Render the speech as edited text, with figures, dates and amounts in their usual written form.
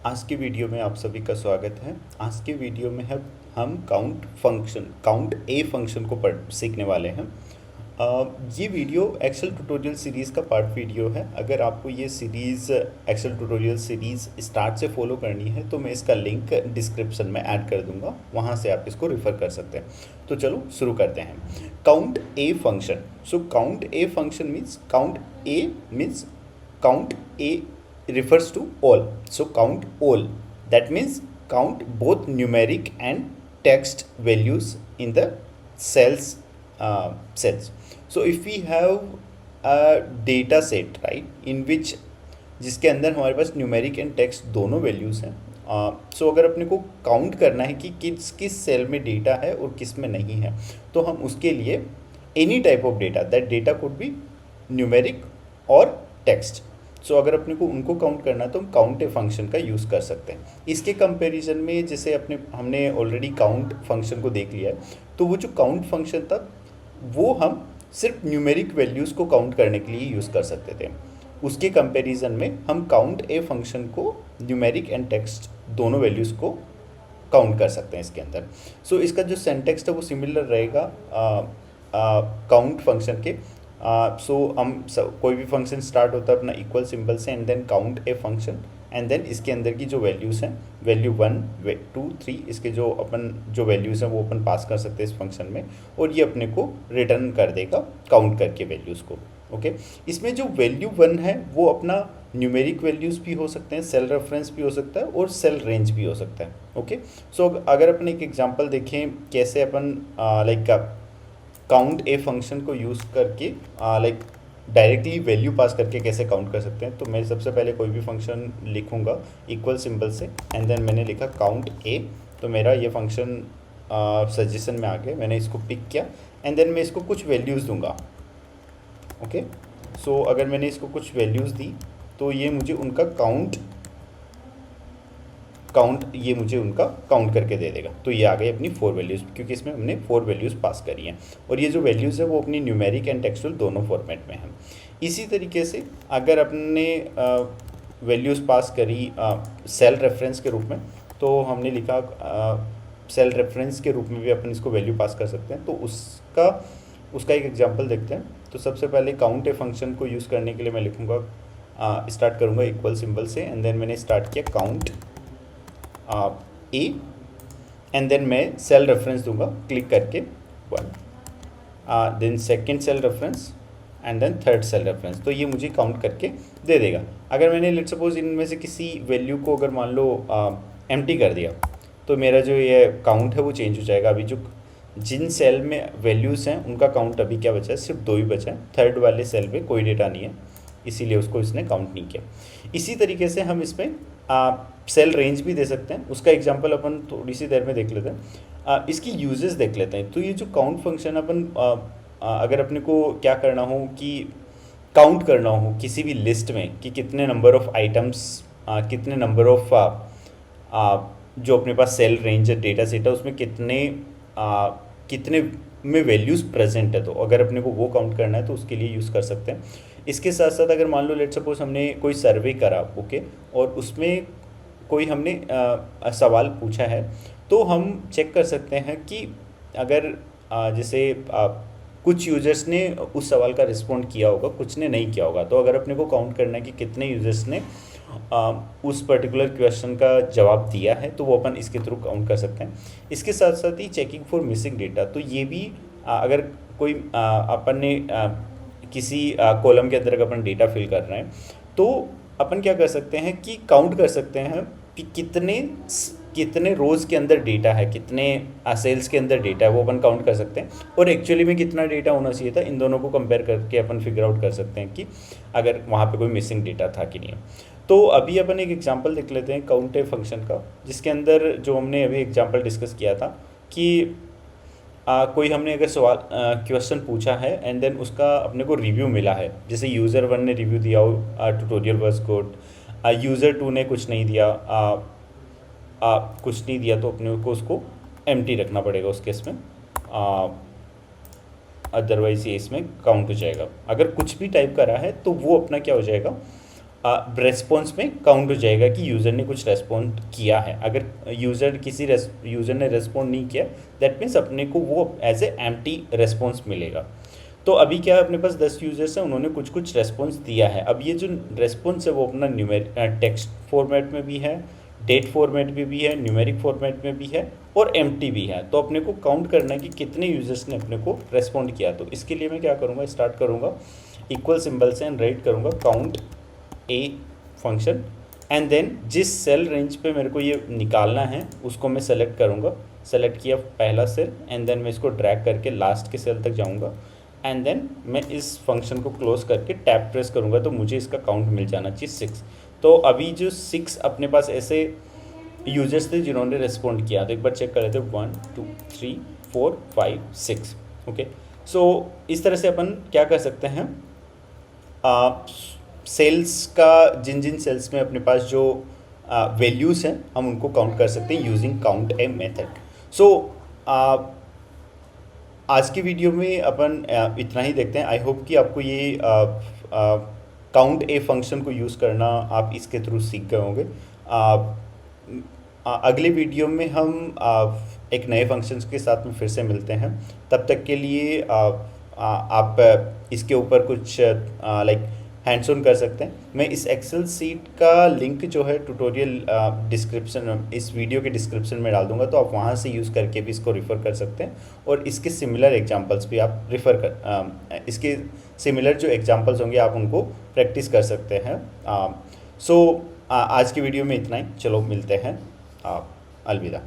आज की वीडियो में आप सभी का स्वागत है। आज के वीडियो में हम काउंट ए फंक्शन को सीखने वाले हैं। ये वीडियो एक्सेल ट्यूटोरियल सीरीज़ का पार्ट वीडियो है। अगर आपको ये series excel tutorial series start से फॉलो करनी है तो मैं इसका लिंक डिस्क्रिप्शन में ऐड कर दूंगा, वहाँ से आप इसको रेफ़र कर सकते हैं। तो चलो शुरू करते हैं। Count A function. So count A function means count A refers to all. So count all. That means count both numeric and text values in the cells. So if we have a data set, right, in which जिसके अंदर हमारे पास numeric and text दोनों values हैं। सो अगर अपने को count करना है कि किस किस सेल में डेटा है और किस में नहीं है, तो हम उसके लिए any type of data, that data could be numeric और टेक्स्ट। सो अगर अपने को उनको काउंट करना है तो हम काउंट ए फंक्शन का यूज़ कर सकते हैं। इसके कंपैरिजन में जैसे हमने ऑलरेडी काउंट फंक्शन को देख लिया है, तो वो जो काउंट फंक्शन था वो हम सिर्फ न्यूमेरिक वैल्यूज़ को काउंट करने के लिए यूज़ कर सकते थे। उसके कंपैरिजन में हम काउंट ए फंक्शन को न्यूमेरिक एंड टेक्स्ट दोनों वैल्यूज़ को काउंट कर सकते हैं इसके अंदर। सो इसका जो सिंटैक्स है वो सिमिलर रहेगा काउंट फंक्शन के। कोई भी फंक्शन स्टार्ट होता है अपना इक्वल सिंबल से and then count A function, and then इसके अंदर की जो वैल्यूज़ हैं, वैल्यू 1 2 3, इसके जो वैल्यूज़ हैं वो अपन पास कर सकते हैं इस फंक्शन में, और ये अपने को रिटर्न कर देगा काउंट करके वैल्यूज़ को। ओके, इसमें जो वैल्यू 1 है वो अपना न्यूमेरिक वैल्यूज़ भी हो सकते हैं, सेल रेफरेंस भी हो सकता है और सेल रेंज भी हो सकता है। ओके, सो अगर अपन एक एग्जांपल देखें कैसे अपन काउंट ए फंक्शन को यूज़ करके डायरेक्टली वैल्यू पास करके कैसे काउंट कर सकते हैं, तो मैं सबसे पहले कोई भी फंक्शन लिखूंगा इक्वल सिंबल से एंड देन मैंने लिखा काउंट ए। तो मेरा ये फंक्शन सजेशन में आ गया, मैंने इसको पिक किया एंड देन मैं इसको कुछ वैल्यूज़ दूंगा। ओके, सो अगर मैंने इसको कुछ वैल्यूज़ दी तो ये मुझे उनका काउंट करके दे देगा। तो ये आ गई अपनी 4 वैल्यूज़, क्योंकि इसमें हमने 4 वैल्यूज़ पास करी हैं और ये जो वैल्यूज़ है वो अपनी न्यूमेरिक एंड टेक्सचुअल दोनों फॉर्मेट में हैं। इसी तरीके से अगर अपने वैल्यूज़ पास करी सेल रेफरेंस के रूप में, तो हमने लिखा सेल रेफरेंस के रूप में भी अपन इसको वैल्यू पास कर सकते हैं। तो उसका एक एग्जाम्पल देखते हैं। तो सबसे पहले काउंट ए फंक्शन को यूज़ करने के लिए मैं लिखूँगा, स्टार्ट करूँगा इक्वल सिंबल से एंड देन मैंने स्टार्ट किया काउंट ए एंड देन मैं सेल रेफरेंस दूंगा क्लिक करके 1, then second cell reference and then third cell reference. तो ये मुझे काउंट करके दे देगा। अगर मैंने लेट्स सपोज इनमें से किसी वैल्यू को अगर मान लो एम्प्टी कर दिया, तो मेरा जो ये काउंट है वो चेंज हो जाएगा। अभी जो जिन सेल में वैल्यूज़ हैं उनका काउंट अभी क्या बचा है, सिर्फ 2 ही बचा है। थर्ड वाले सेल में कोई डेटा नहीं है, इसीलिए उसको इसने काउंट नहीं किया। इसी तरीके से हम इसमें सेल रेंज भी दे सकते हैं। उसका एग्जांपल अपन थोड़ी सी देर में देख लेते हैं। इसकी यूजेस देख लेते हैं। तो ये जो काउंट फंक्शन अपन अगर अपने को क्या करना हो कि काउंट करना हो किसी भी लिस्ट में कि कितने नंबर ऑफ आइटम्स, कितने नंबर ऑफ जो अपने पास सेल रेंज है, डेटा सेट है, उसमें कितने में वैल्यूज़ प्रेजेंट है, तो अगर अपने को वो काउंट करना है तो उसके लिए यूज़ कर सकते हैं। इसके साथ साथ अगर मान लो लेट सपोज हमने कोई सर्वे करा, ओके, और उसमें कोई हमने सवाल पूछा है, तो हम चेक कर सकते हैं कि अगर जैसे कुछ यूजर्स ने उस सवाल का रिस्पॉन्ड किया होगा, कुछ ने नहीं किया होगा। तो अगर अपने को काउंट करना है कि कितने यूजर्स ने उस पर्टिकुलर क्वेश्चन का जवाब दिया है, तो वो अपन इसके थ्रू काउंट कर सकते हैं। इसके साथ साथ ही चेकिंग फॉर मिसिंग डेटा, तो ये भी अगर कोई अपन ने किसी कॉलम के अंदर अपन डेटा फिल कर रहे हैं, तो अपन क्या कर सकते हैं कि काउंट कर सकते हैं कि कितने रोज़ के अंदर डेटा है, कितने सेल्स के अंदर डेटा है, वो अपन काउंट कर सकते हैं। और एक्चुअली में कितना डेटा होना चाहिए था, इन दोनों को कंपेयर करके अपन फिगर आउट कर सकते हैं कि अगर वहाँ पे कोई मिसिंग डेटा था कि नहीं। तो अभी अपन एक एग्जांपल देख लेते हैं काउंट ए फंक्शन का, जिसके अंदर जो हमने अभी एग्जांपल डिस्कस किया था कि कोई हमने अगर सवाल क्वेश्चन पूछा है एंड देन उसका अपने को रिव्यू मिला है, जैसे यूज़र 1 ने रिव्यू दिया हो, ट्यूटोरियल वाज गुड, यूज़र 2 ने कुछ नहीं दिया, तो अपने को उसको एम्प्टी रखना पड़ेगा उस केस में, अदरवाइज़ ये इसमें काउंट हो जाएगा। अगर कुछ भी टाइप करा है तो वो अपना क्या हो जाएगा, रेस्पॉन्स में काउंट हो जाएगा कि यूज़र ने कुछ रेस्पॉन्ड किया है। अगर यूज़र ने रेस्पॉन्ड नहीं किया, दैट मीन्स अपने को वो एज ए एम्प्टी रेस्पॉन्स मिलेगा। तो अभी क्या है, अपने पास 10 यूज़र्स हैं, उन्होंने कुछ कुछ रेस्पॉन्स दिया है। अब ये जो रेस्पॉन्स है वो अपना टेक्स्ट फॉर्मेट में भी है, डेट फॉर्मेट में भी है, न्यूमेरिक फॉर्मेट में भी है और एम्प्टी भी है। तो अपने को काउंट करना है कि कितने यूज़र्स ने अपने को रेस्पॉन्ड किया। तो इसके लिए मैं क्या करूँगा, स्टार्ट करूँगा इक्वल सिंबल से एंड राइट करूँगा count A function, and then जिस सेल रेंज पे मेरे को ये निकालना है उसको मैं सेलेक्ट करूँगा। सेलेक्ट किया पहला सेल एंड देन मैं इसको ड्रैग करके लास्ट के सेल तक जाऊँगा एंड देन मैं इस फंक्शन को क्लोज करके टैब प्रेस करूँगा तो मुझे इसका काउंट मिल जाना चाहिए 6। तो अभी जो 6 अपने पास ऐसे यूजर्स थे जिन्होंने रेस्पॉन्ड किया, तो एक बार चेक कर लेते हैं 1 2 3 4 5 6। ओके, सो इस तरह से अपन क्या कर सकते हैं, सेल्स का जिन जिन सेल्स में अपने पास जो वैल्यूज़ हैं हम उनको काउंट कर सकते हैं यूजिंग काउंट ए मेथड। सो आज की वीडियो में अपन इतना ही देखते हैं। आई होप कि आपको ये काउंट ए फंक्शन को यूज़ करना आप इसके थ्रू सीख गए होंगे। अगले वीडियो में हम एक नए फंक्शंस के साथ में फिर से मिलते हैं। तब तक के लिए आप इसके ऊपर कुछ लाइक हैंड्स ऑन कर सकते हैं। मैं इस एक्सेल सीट का लिंक जो है ट्यूटोरियल डिस्क्रिप्शन, इस वीडियो के डिस्क्रिप्शन में डाल दूंगा, तो आप वहां से यूज़ करके भी इसको रेफ़र कर सकते हैं और इसके सिमिलर एग्जांपल्स भी आप इसके सिमिलर जो एग्जांपल्स होंगे आप उनको प्रैक्टिस कर सकते हैं। सो आज की वीडियो में इतना ही, चलो मिलते हैं, अलविदा।